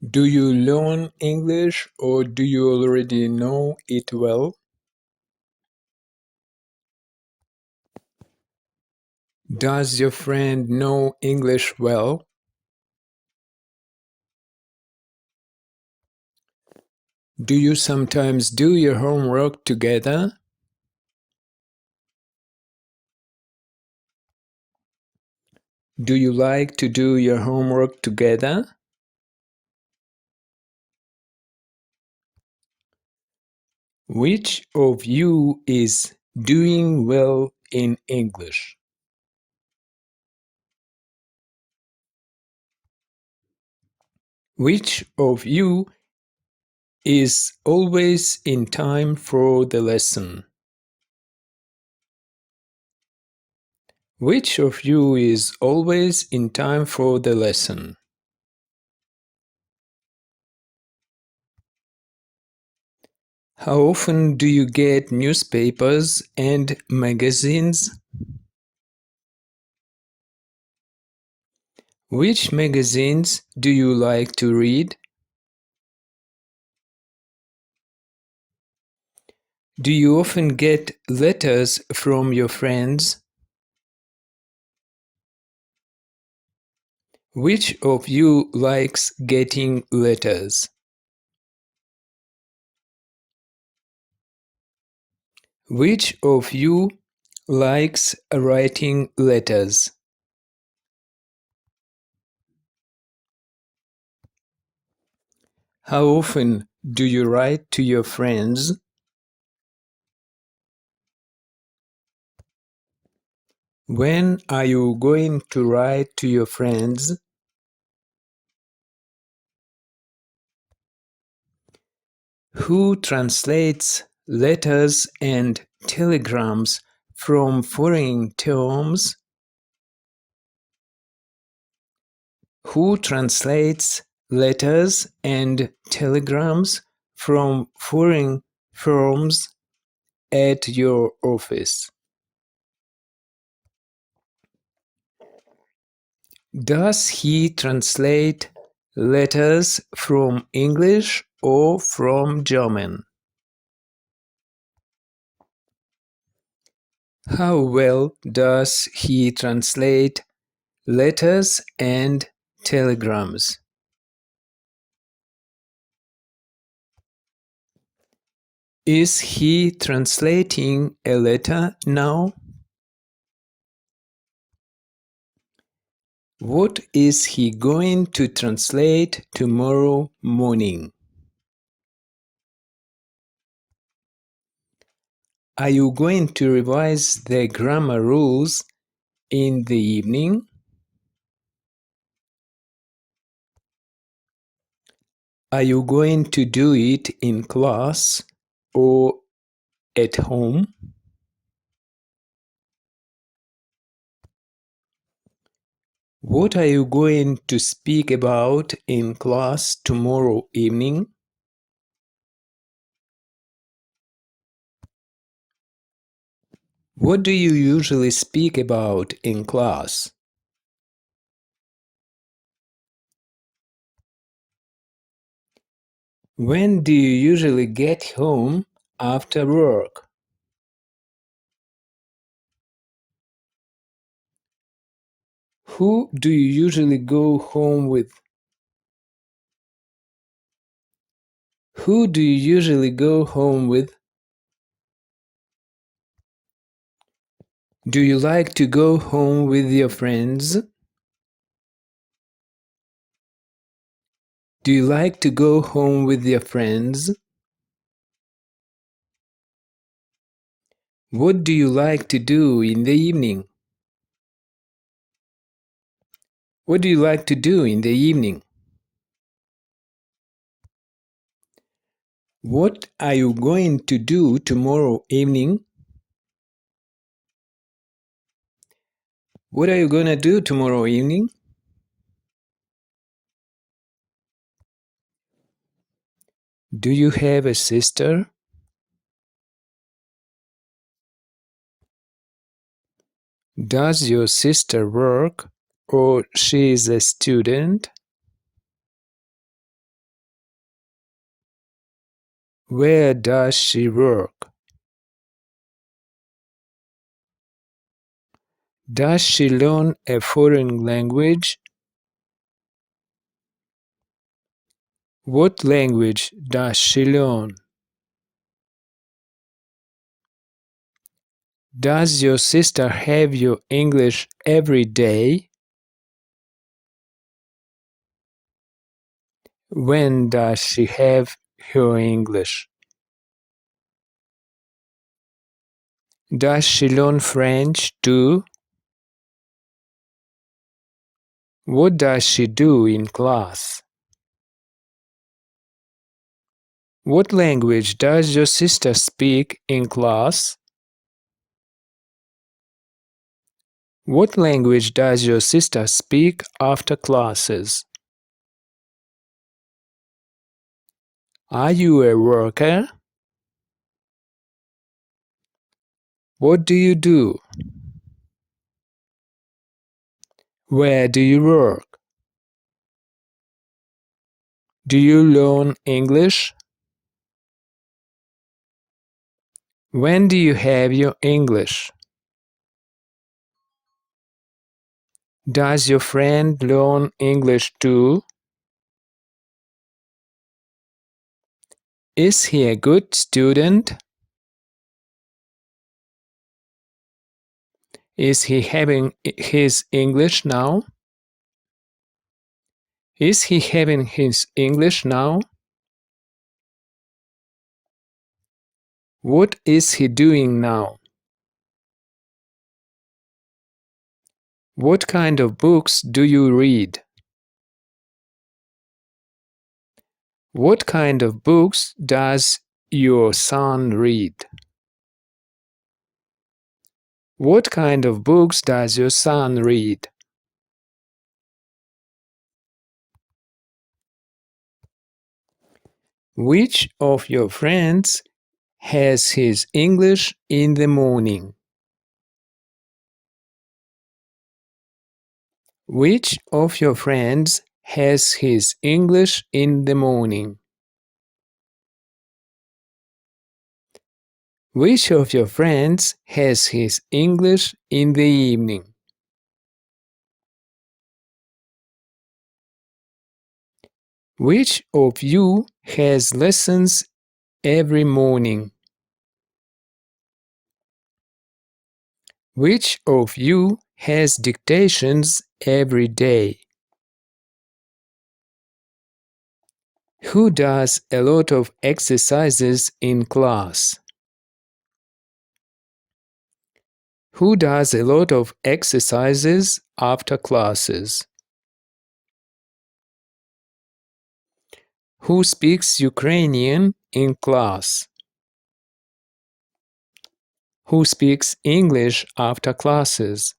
Do you learn English or do you already know it well? Does your friend know English well? Do you sometimes do your homework together? Do you like to do your homework together? Which of you is doing well in English? Which of you is always in time for the lesson? Which of you is always in time for the lesson? How often do you get newspapers and magazines? Which magazines do you like to read? Do you often get letters from your friends? Which of you likes getting letters? Which of you likes writing letters? How often do you write to your friends? When are you going to write to your friends? Who translates letters and telegrams from foreign terms? Who translates letters and telegrams from foreign firms at your office? Does he translate letters from English or from German? How well does he translate letters and telegrams? Is he translating a letter now? What is he going to translate tomorrow morning? Are you going to revise the grammar rules in the evening? Are you going to do it in class or at home? What are you going to speak about in class tomorrow evening? What do you usually speak about in class? When do you usually get home after work? Who do you usually go home with? Who do you usually go home with? Do you like to go home with your friends? Do you like to go home with your friends? What do you like to do in the evening? What do you like to do in the evening? What are you going to do tomorrow evening? What are you going to do tomorrow evening? Do you have a sister? Does your sister work or she is a student? Where does she work? Does she learn a foreign language? What language does she learn? Does your sister have your English every day? When does she have her English? Does she learn French too? What does she do in class? What language does your sister speak in class? What language does your sister speak after classes? Are you a worker? What do you do? Where do you work? Do you learn English? When do you have your English? Does your friend learn English too? Is he a good student? Is he having his English now? Is he having his English now? What is he doing now? What kind of books do you read? What kind of books does your son read? What kind of books does your son read? Which of your friends has his English in the morning? Which of your friends has his English in the morning? Which of your friends has his English in the evening? Which of you has lessons every morning? Which of you has dictations every day? Who does a lot of exercises in class? Who does a lot of exercises after classes? Who speaks Ukrainian in class? Who speaks English after classes?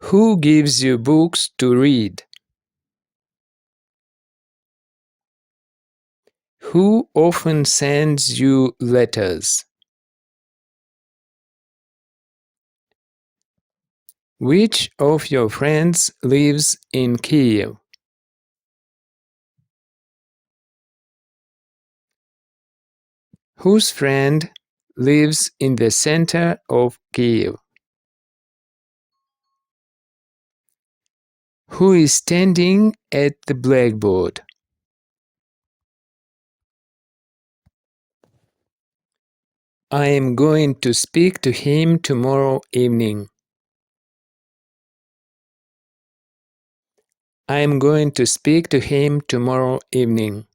Who gives you books to read? Who often sends you letters? Which of your friends lives in Kiev? Whose friend lives in the center of Kiev? Who is standing at the blackboard? I am going to speak to him tomorrow evening. I am going to speak to him tomorrow evening.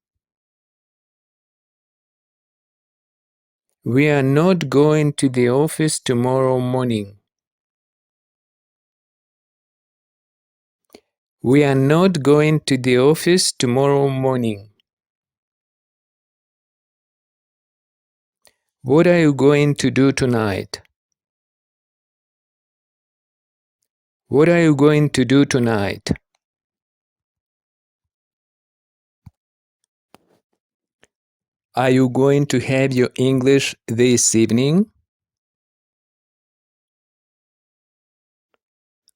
We are not going to the office tomorrow morning. We are not going to the office tomorrow morning. What are you going to do tonight? What are you going to do tonight? Are you going to have your English this evening?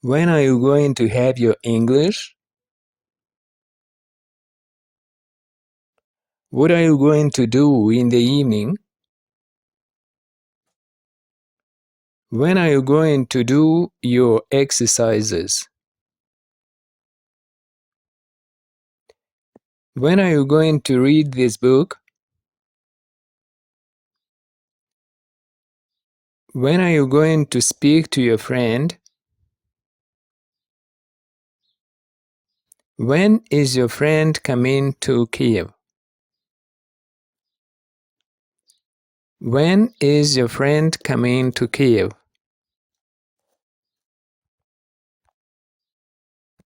When are you going to have your English? What are you going to do in the evening? When are you going to do your exercises? When are you going to read this book? When are you going to speak to your friend? When is your friend coming to Kiev? When is your friend coming to Kiev?